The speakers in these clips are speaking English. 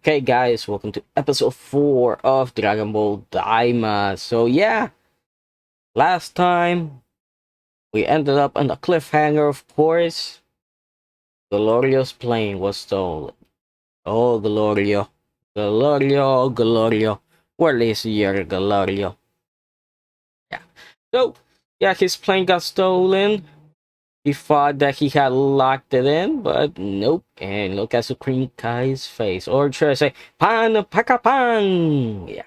Okay, guys, welcome to episode 4 of Dragon Ball Daima. So, yeah, last time we ended up on a cliffhanger, of course. Glorio's plane was stolen. Oh, Glorio. Glorio, Glorio. Where is your Glorio? Yeah. So, yeah, his plane got stolen. He thought that he had locked it in, but nope. And look at Supreme Kai's face. Or should I say, Pan Paka Pan! Yeah.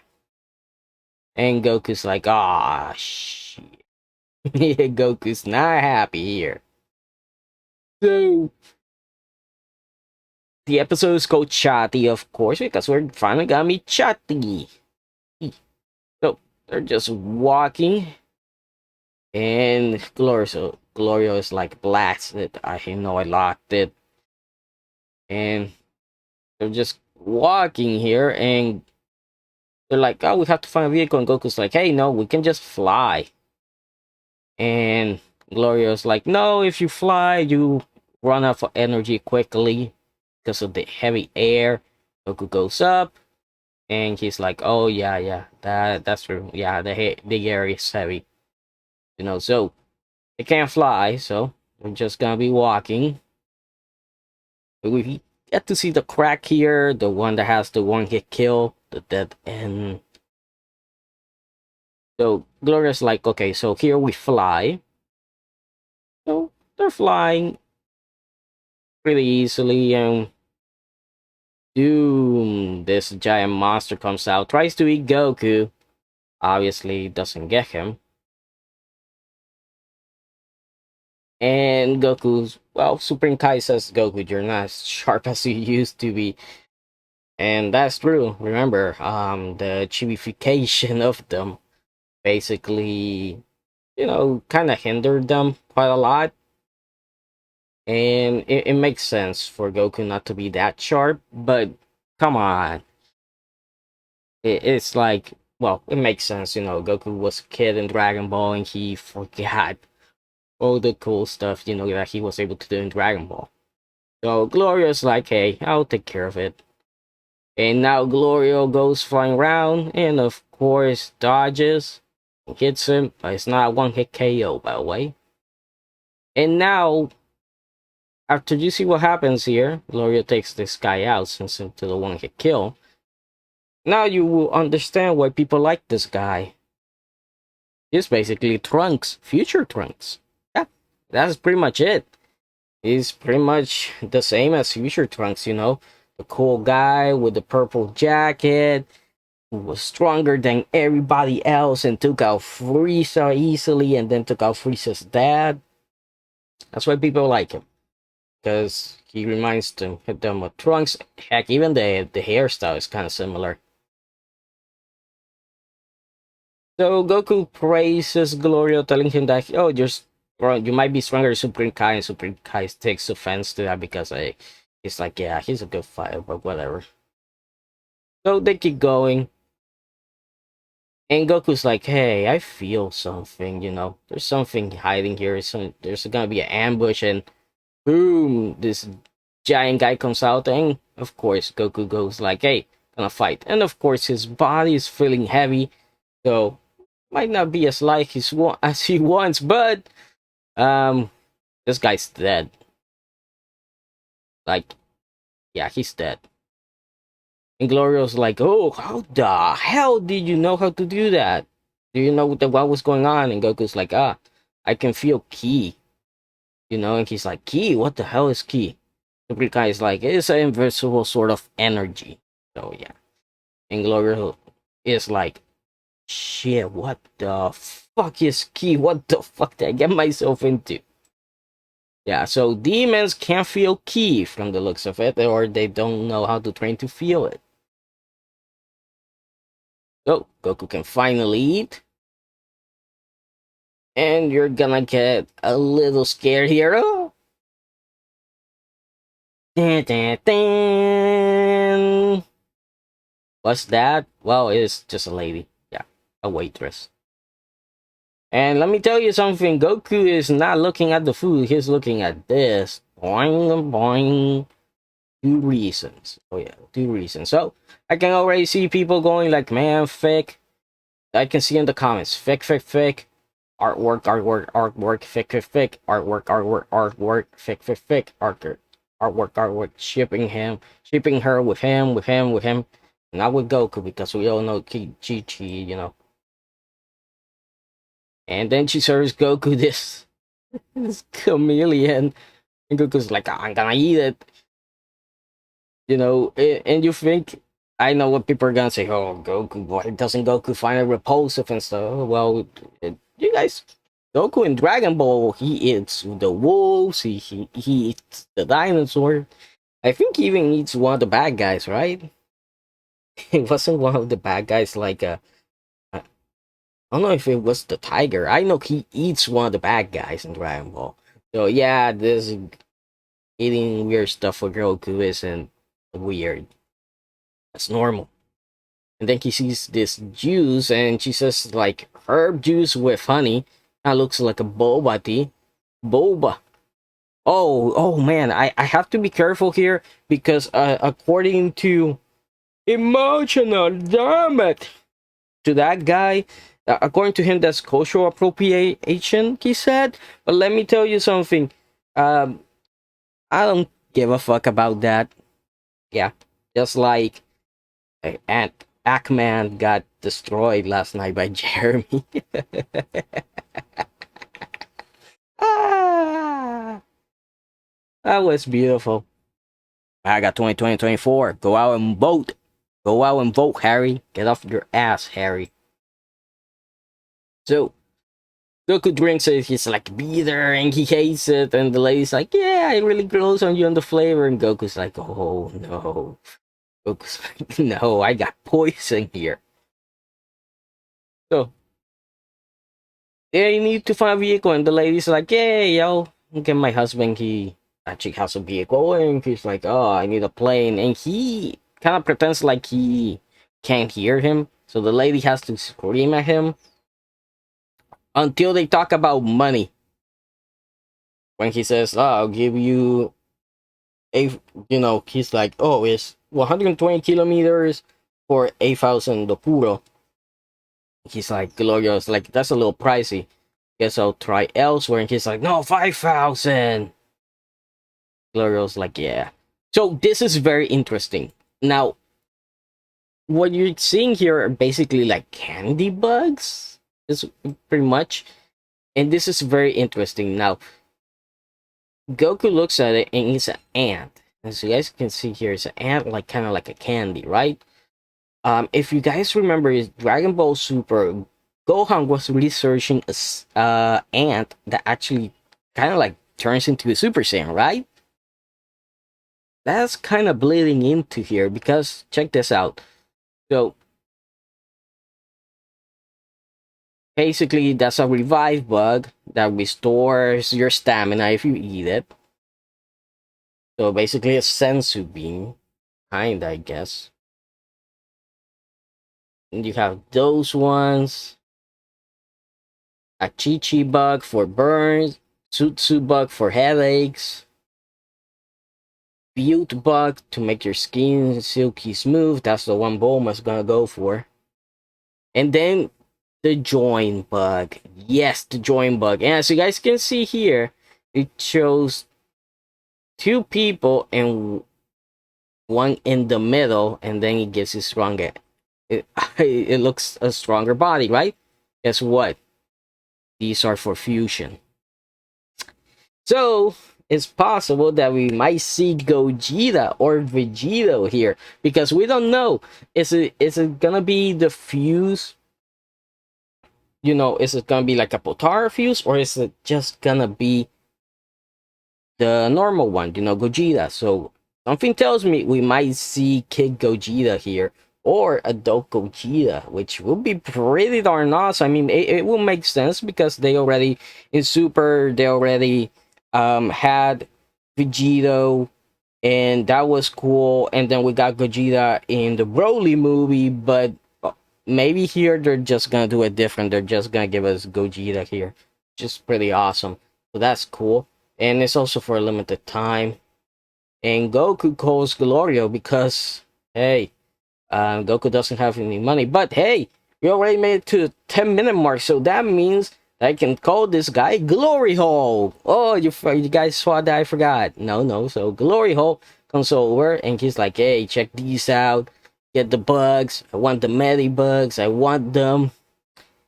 And Goku's like, ah, shit. Yeah, Goku's not happy here. So, the episode is called Chatty, of course, because we're finally gonna meet Chatty. So, they're just walking, and Glorio is like, blasted. I know I locked it. And they're just walking here, and they're like, oh, we have to find a vehicle. And Goku's like, hey, no, we can just fly. And Glorio's like, no, if you fly, you run out of energy quickly because of the heavy air. Goku goes up, and he's like, oh, yeah, that's true. Yeah, the air is heavy. So they can't fly, so we're just gonna be walking. We get to see the crack here, the one that has the one hit kill, the dead end. So Gloria's like, okay, so here we fly. So they're flying pretty easily, and Doom, this giant monster, comes out, tries to eat Goku. Obviously, doesn't get him. And Goku's, well, Supreme Kai says, Goku, you're not as sharp as you used to be. And that's true. Remember, the chibification of them basically, kind of hindered them quite a lot. And it makes sense for Goku not to be that sharp, but come on. It's like, well, it makes sense, Goku was a kid in Dragon Ball and he forgot all the cool stuff, that he was able to do in Dragon Ball. So Glorio's like, hey, I'll take care of it. And now Glorio goes flying around and, of course, dodges, hits him, but it's not a one-hit KO, by the way. And now, after you see what happens here, Glorio takes this guy out, sends him to the one-hit kill. Now you will understand why people like this guy. He's basically Trunks, future Trunks. Yeah, that's pretty much it. He's pretty much the same as future Trunks, the cool guy with the purple jacket, who was stronger than everybody else and took out Frieza easily, and then took out Frieza's dad. That's why people like him, because he reminds them of Trunks. Heck, even the hairstyle is kind of similar. So Goku praises Glorio, telling him that, oh, you might be stronger than Supreme Kai, and Supreme Kai takes offense to that because he's like, yeah, he's a good fighter, but whatever. So they keep going. And Goku's like, hey, I feel something, There's something hiding here. There's gonna be an ambush, and boom, this giant guy comes out, and of course, Goku goes like, hey, gonna fight. And of course, his body is feeling heavy, so might not be as light as he wants, but this guy's dead. Like, yeah, he's dead. And Glorio's like, oh, how the hell did you know how to do that? Do you know what was going on? And Goku's like, I can feel ki. And he's like, ki? What the hell is ki? The guy is like, it's an invisible sort of energy. So, yeah. And Glorio is like, shit, what the fuck is ki? What the fuck did I get myself into? Yeah, so demons can't feel ki from the looks of it, or they don't know how to train to feel it. So, Goku can finally eat. And you're gonna get a little scared here. Oh. Dun, dun, dun. What's that? Well, it's just a lady. Yeah, a waitress. And let me tell you something. Goku is not looking at the food. He's looking at this. Boing, boing. Two reasons. Oh yeah, two reasons. So I can already see people going like, man, fake. I can see in the comments, fake, fake, fake. Artwork, artwork, artwork, fake, fake, fake. Artwork, artwork, artwork, fake, fake, fake. Artwork, artwork, artwork. Shipping her with him, with him, with him. Not with Goku because we all know Chi, you know. And then she serves Goku this chameleon, and Goku's like, I'm gonna eat it. You know, and you think, I know what people are gonna say, oh, Goku, why doesn't Goku find it repulsive and stuff? Well, you guys, Goku in Dragon Ball, he eats the wolves, he eats the dinosaur. I think he even eats one of the bad guys, right? It wasn't one of the bad guys like I don't know if it was the tiger. I know he eats one of the bad guys in Dragon Ball. So yeah, this eating weird stuff for Goku isn't weird. That's normal. And then he sees this juice and she says like herb juice with honey. That looks like a boba tea. Boba. Oh man, I have to be careful here because according to emotional, damn it, to that guy, according to him, that's cultural appropriation, he said. But let me tell you something. Um, I don't give a fuck about that. Yeah, just like Ant Ackman got destroyed last night by Jeremy. Ah, that was beautiful. I got 2024. Go out and vote. Go out and vote, Harry. Get off your ass, Harry. So, Goku drinks it. He's like bitter and he hates it. And the lady's like, yeah, it really grows on you on the flavor. And Goku's like, oh no. Goku's like, no, I got poison here. So, yeah, you need to find a vehicle. And the lady's like, yeah, yo, get my husband. He actually has a vehicle. And he's like, oh, I need a plane. And he kind of pretends like he can't hear him. So the lady has to scream at him until they talk about money. When he says, oh, I'll give you a, you know, he's like, oh, it's 120 kilometers for 8,000 do puro. He's like, Glorious, like, that's a little pricey. Guess I'll try elsewhere. And he's like, no, 5,000. Glorious, like, yeah. So this is very interesting. Now, what you're seeing here are basically like candy bugs. Is pretty much. And this is very interesting. Now, Goku looks at it and it's an ant. As you guys can see here, it's an ant, like kind of like a candy, right? If you guys remember, is Dragon Ball Super, Gohan was researching a ant that actually kind of like turns into a Super Saiyan, right? That's kind of bleeding into here because check this out. So basically, that's a revive bug that restores your stamina if you eat it. So basically, a sensu bean, kinda, I guess. And you have those ones. A Chi bug for burns. Sutsu bug for headaches. Butte bug to make your skin silky smooth. That's the one Bulma's gonna go for. And then the join bug. Yes, the join bug. And as you guys can see here, it shows two people and one in the middle, and then it gives it stronger. It looks a stronger body, right? Guess what? These are for fusion. So it's possible that we might see Gogeta or Vegito here because we don't know. Is it gonna be the fuse? You know, is it gonna be like a Potara fuse or is it just gonna be the normal one? You know, Gogeta. So something tells me we might see Kid Gogeta here or adult Gogeta, which will be pretty darn awesome. I mean, it will make sense because they already in Super they already had Vegito, and that was cool. And then we got Gogeta in the Broly movie, but maybe here they're just gonna do it different. They're just gonna give us Gogeta here, which is pretty awesome. So that's cool, and it's also for a limited time. And Goku calls Glorio because, hey, Goku doesn't have any money. But hey, we already made it to the 10-minute mark, so that means I can call this guy Glory Hole. Oh, you guys saw that? I forgot. No. So Glory Hole comes over and he's like, hey, check these out. Get the bugs. I want the Medi bugs. I want them.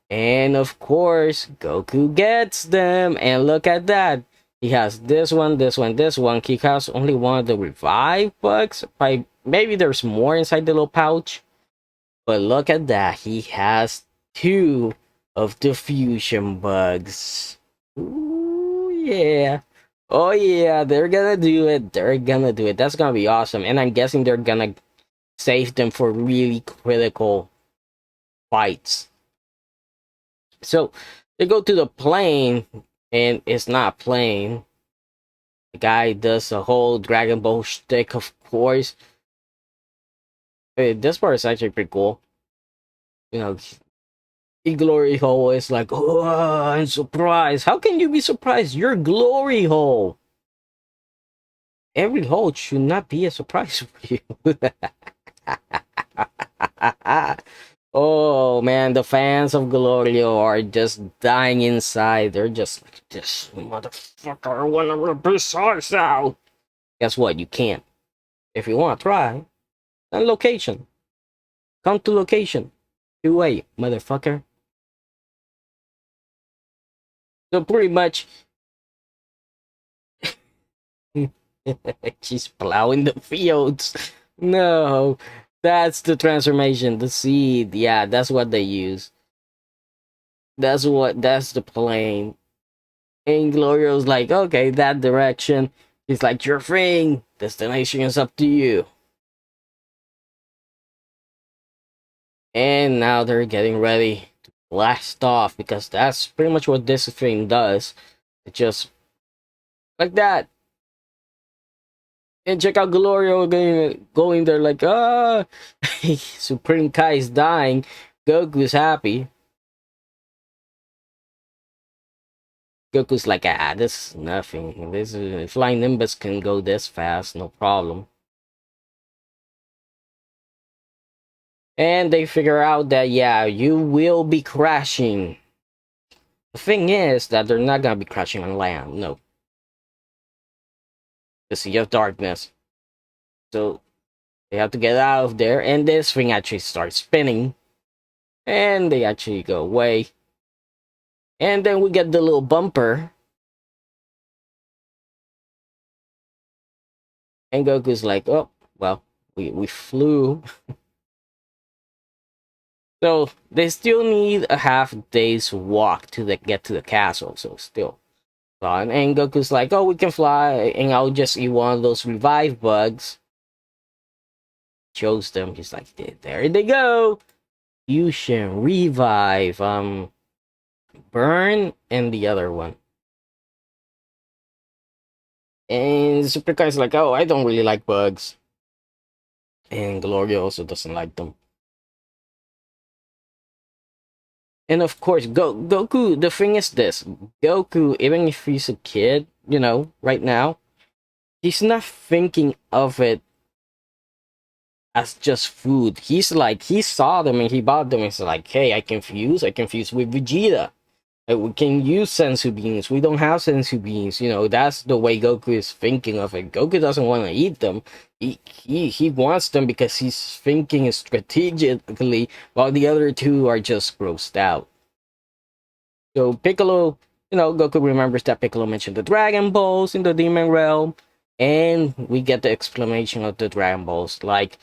And of course, Goku gets them. And look at that. He has this one, this one, this one. He has only one of the revive bugs. Maybe there's more inside the little pouch. But look at that. He has two of the fusion bugs. Ooh, yeah. Oh, yeah. They're gonna do it. They're gonna do it. That's gonna be awesome. And I'm guessing they're gonna save them for really critical fights. So they go to the plane, and it's not plane. The guy does a whole Dragon Ball shtick, of course. Hey, this part is actually pretty cool. You know, Glory Hole is like, oh, I'm surprised. How can you be surprised? You're Glory Hole. Every hole should not be a surprise for you. Oh man, the fans of Glorio are just dying inside. They're just like, this motherfucker, I wanna rip his eyes out. Guess what? You can't. If you wanna try, then location. Come to location. 2A, motherfucker. So pretty much, she's plowing the fields. No, that's the transformation, the seed. Yeah, that's what they use. That's the plane. And Glorio's like, okay, that direction. He's like, your thing. Destination is up to you. And now they're getting ready to blast off because that's pretty much what this thing does. It just like that. And check out Glorio going there like, ah, Supreme Kai is dying. Goku's happy. Goku's like, ah, this is nothing. This is, Flying Nimbus can go this fast, no problem. And they figure out that, yeah, you will be crashing. The thing is that they're not gonna be crashing on land, no. The Sea of Darkness. So they have to get out of there, and this thing actually starts spinning. And they actually go away. And then we get the little bumper. And Goku's like, oh, well, we flew. So they still need a half day's walk to get to the castle, so still. And Goku's like, oh, we can fly, and I'll just eat one of those revive bugs. Chose them. He's like, there they go. Fusion, revive, burn, and the other one. And Super Kai's like, oh, I don't really like bugs. And Gloria also doesn't like them. And of course, Goku, the thing is this. Goku, even if he's a kid, you know, right now, he's not thinking of it as just food. He's like, he saw them and he bought them. He's like, hey, I can fuse with Vegeta. We can use sensu beans. We don't have sensu beans. You know, that's the way Goku is thinking of it. Goku doesn't want to eat them. He wants them because he's thinking strategically, while the other two are just grossed out. So Piccolo, you know, Goku remembers that Piccolo mentioned the Dragon Balls in the Demon Realm, and we get the explanation of the Dragon Balls. Like,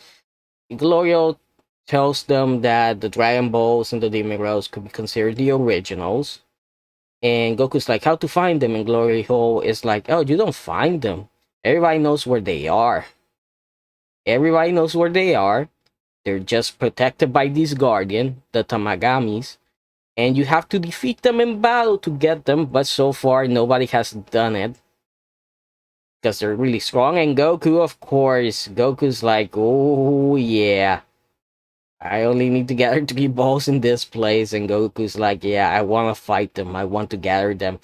Glorio tells them that the Dragon Balls and the Demon Realms could be considered the originals. And Goku's like, how to find them? And Glory Hole is like, oh, you don't find them. Everybody knows where they are. Everybody knows where they are. They're just protected by these guardian, the Tamagamis. And you have to defeat them in battle to get them. But so far, nobody has done it. Because they're really strong. And Goku, of course, Goku's like, oh, yeah. I only need to gather 3 balls in this place. And Goku's like, yeah, I want to fight them. I want to gather them.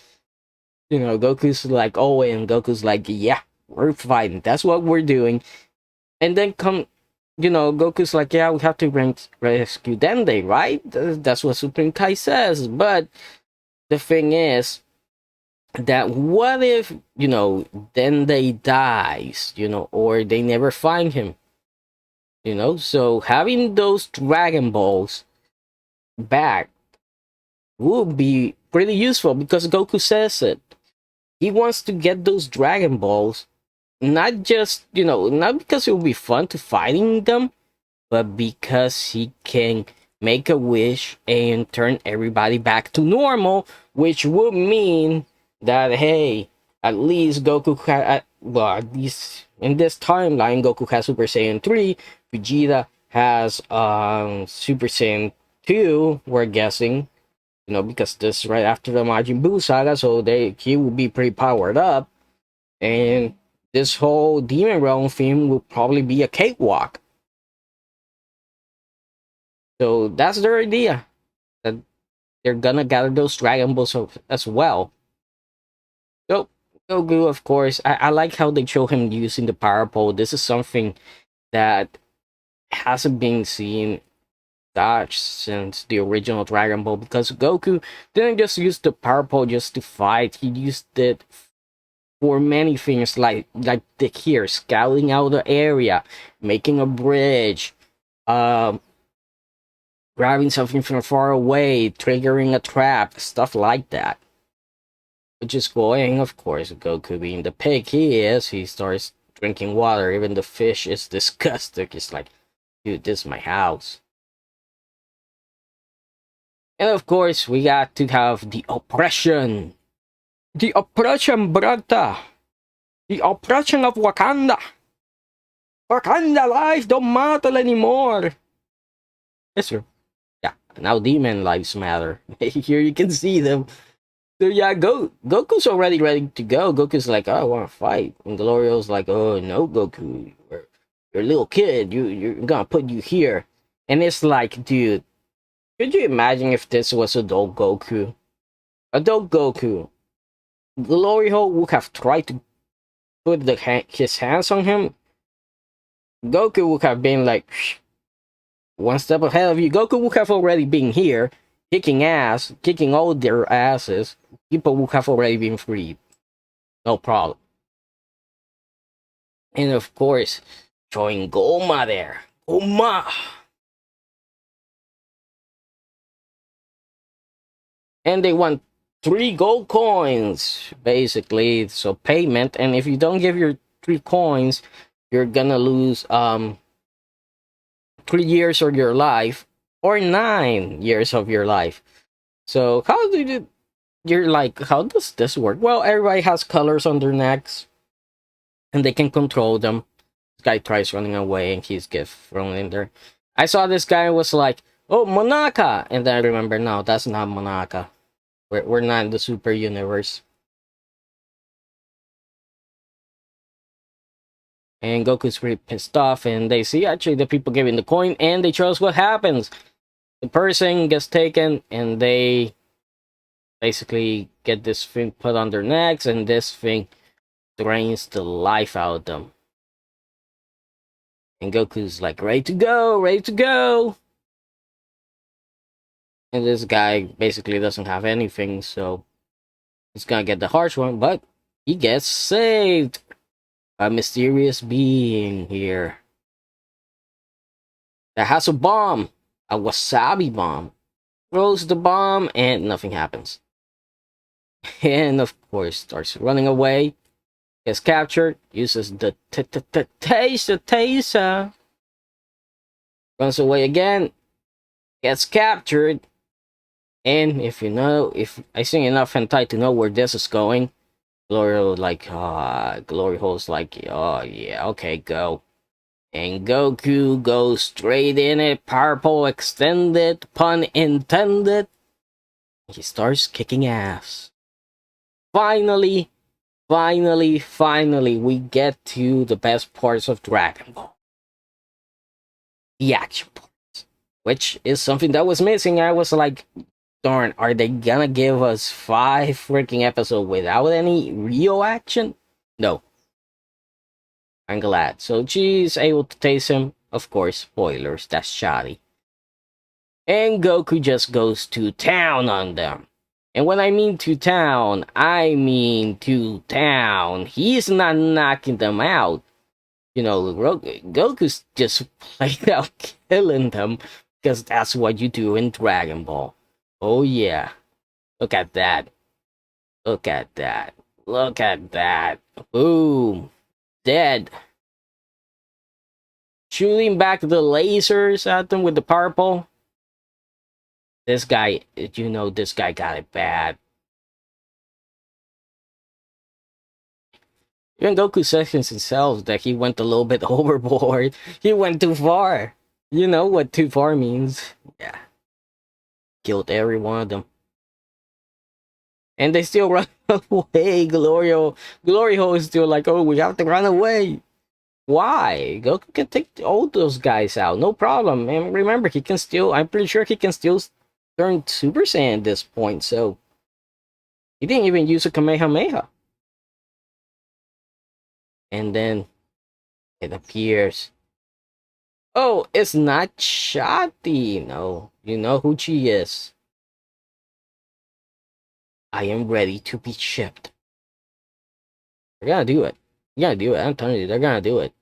You know, Goku's like, oh, and Goku's like, yeah, we're fighting. That's what we're doing. And then Goku's like, yeah, we have to rescue Dende, right? That's what Supreme Kai says. But the thing is that what if, Dende dies, or they never find him, So having those Dragon Balls back would be pretty useful because Goku says it. He wants to get those Dragon Balls, not just, not because it will be fun to fighting them, but because he can make a wish and turn everybody back to normal, which would mean that, hey, at least Goku well, at least in this timeline, Goku has Super Saiyan 3, Vegeta has Super Saiyan 2, we're guessing, because this is right after the Majin Buu saga, so he will be pretty powered up, and this whole Demon Realm theme will probably be a cakewalk. So that's their idea, that they're gonna gather those Dragon Balls as well. So Goku, of course, I like how they show him using the Power Pole. This is something that hasn't been seen much since the original Dragon Ball, because Goku didn't just use the Power Pole just to fight. He used it for many things, like the here, scouting out the area, making a bridge, um, grabbing something from far away, triggering a trap, stuff like that. Which is cool. And of course, Goku being the pig he is, he starts drinking water. Even the fish is disgusting. He's like, dude, this is my house. And of course, we got to have the oppression. The oppression, brother. The oppression of Wakanda. Wakanda lives don't matter anymore. It's true. Yeah, now demon lives matter. Here you can see them. So yeah, Goku's already ready to go. Goku's like, oh, I want to fight. And Glorio's like, oh no, Goku, you're a little kid. You're gonna put you here. And it's like, dude, could you imagine if this was adult Goku? Adult Goku. Glorio would have tried to put his hands on him. Goku would have been like, one step ahead of you. Goku would have already been here, kicking ass, kicking all their asses. People would have already been freed. No problem. And of course, showing Goma there. Goma! And they want 3 gold coins, basically. So payment. And if you don't give your 3 coins, you're gonna lose 3 years of your life, or 9 years of your life. So how does this work? Well, everybody has colors on their necks, and they can control them. This guy tries running away, and he's get thrown in there. I saw this guy was like, oh, Monaka! And then I remember, no, that's not Monaka. We're not in the super universe. And Goku's pretty pissed off, and they see actually the people giving the coin, and they chose what happens. The person gets taken, and they basically get this thing put on their necks, and this thing drains the life out of them. And Goku's like, ready to go, ready to go. And this guy basically doesn't have anything, so he's gonna get the harsh one, but he gets saved. A mysterious being here that has a bomb, a wasabi bomb. Throws the bomb, and nothing happens. And of course, starts running away. Gets captured, uses the taser. Runs away again, gets captured. And if I sing enough hentai to know where this is going, Glory Hole's like, oh yeah, okay, go. And Goku goes straight in it, purple extended, pun intended. He starts kicking ass. Finally, we get to the best parts of Dragon Ball. The action parts. Which is something that was missing. I was like, darn, are they gonna give us 5 freaking episodes without any real action? No. I'm glad. So she's able to taste him. Of course, spoilers, that's shoddy. And Goku just goes to town on them. And when I mean to town, I mean to town. He's not knocking them out. You know, Goku's just played out killing them because that's what you do in Dragon Ball. Oh yeah. Look at that. Look at that. Look at that. Boom. Dead. Shooting back the lasers at them with the purple. This guy, you know, this guy got it bad. Even Goku says himself that he went a little bit overboard. He went too far. You know what too far means. Yeah. Killed every one of them. And they still run away. Glorio is still like, oh, we have to run away. Why? Goku can take all those guys out, no problem. And remember, he can still, I'm pretty sure he can still turn Super Saiyan at this point, so he didn't even use a Kamehameha. And then it appears. Oh, it's not Shadi. No, you know who she is. I am ready to be shipped. They're gonna do it. They're gonna do it. I'm telling you, they're gonna do it.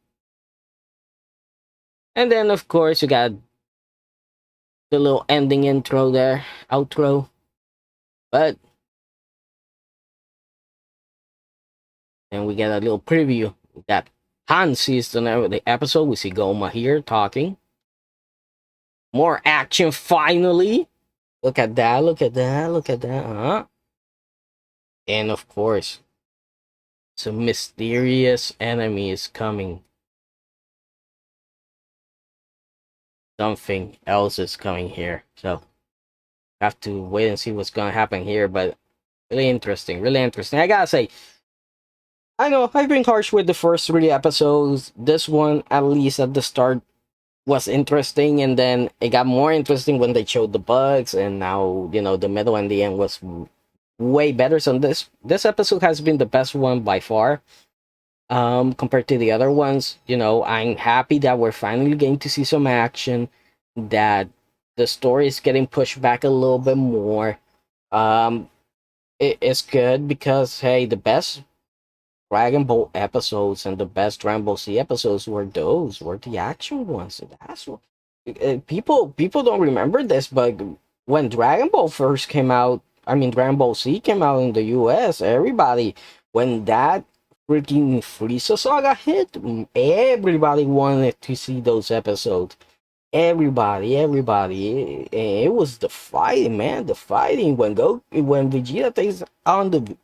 And then, of course, you got the little ending intro there, outro. But then we get a little preview that Han sees the episode. We see Gomah here talking. More action finally. Look at that, look at that, look at that, huh? And of course, some mysterious enemy is coming. Something else is coming here. So, have to wait and see what's gonna happen here. But really interesting, really interesting. I gotta say, I know I've been harsh with the first 3 episodes. This one, at least at the start, was interesting, and then it got more interesting when they showed the bugs, and now you know the middle and the end was way better. So this episode has been the best one by far. Compared to the other ones, you know, I'm happy that we're finally getting to see some action, that the story is getting pushed back a little bit more. Um, it's good because hey, the best Dragon Ball episodes and the best Dragon Ball Z episodes were the action ones. That's what people don't remember this, but when Dragon Ball first came out, I mean Dragon Ball Z came out in the U.S., everybody when that freaking Frieza saga hit, everybody wanted to see those episodes. Everybody, it was the fighting, man, the fighting when Vegeta takes on the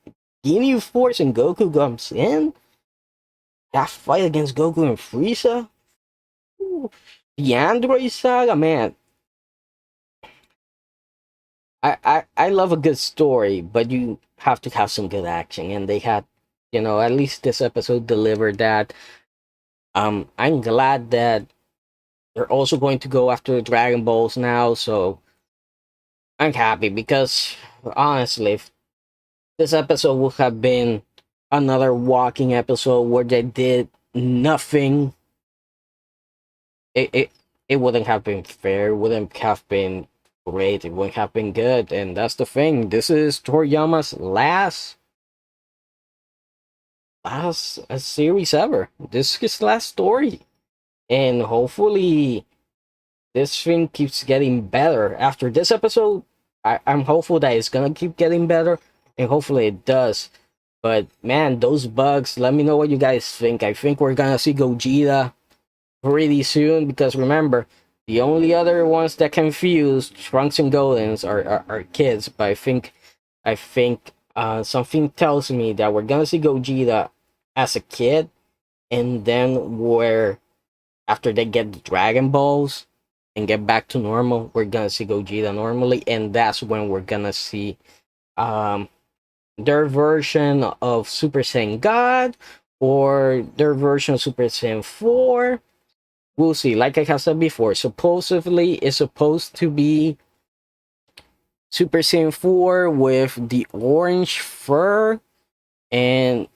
Ginyu Force and Goku comes in. That fight against Goku and Frieza. Ooh, the Android Saga, man. I love a good story, but you have to have some good action, and they had, you know, at least this episode delivered that. I'm glad that they're also going to go after Dragon Balls now, so I'm happy because honestly, if this episode would have been another walking episode where they did nothing, it it, it wouldn't have been fair, it wouldn't have been great, it wouldn't have been good. And that's the thing. This is Toriyama's last series ever. This is his last story. And hopefully this thing keeps getting better. After this episode, I'm hopeful that it's gonna keep getting better, and hopefully it does. But man, those bugs, let me know what you guys think. I think we're gonna see Gogeta pretty soon, because remember, the only other ones that can fuse Trunks and Goldens are kids. But I think something tells me that we're gonna see Gogeta as a kid, and then where after they get the Dragon Balls and get back to normal, we're gonna see Gogeta normally, and that's when we're gonna see um their version of Super Saiyan God or their version of Super Saiyan 4. We'll see. Like I have said before, supposedly it's supposed to be Super Saiyan 4 with the orange fur and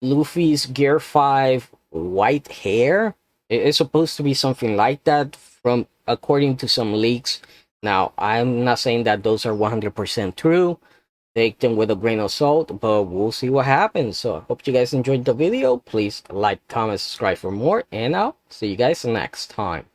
Luffy's Gear 5 white hair. It's supposed to be something like that from according to some leaks. Now, I'm not saying that those are 100% true. Take them with a grain of salt, but we'll see what happens. So I hope you guys enjoyed the video. Please like, comment, subscribe for more, and I'll see you guys next time.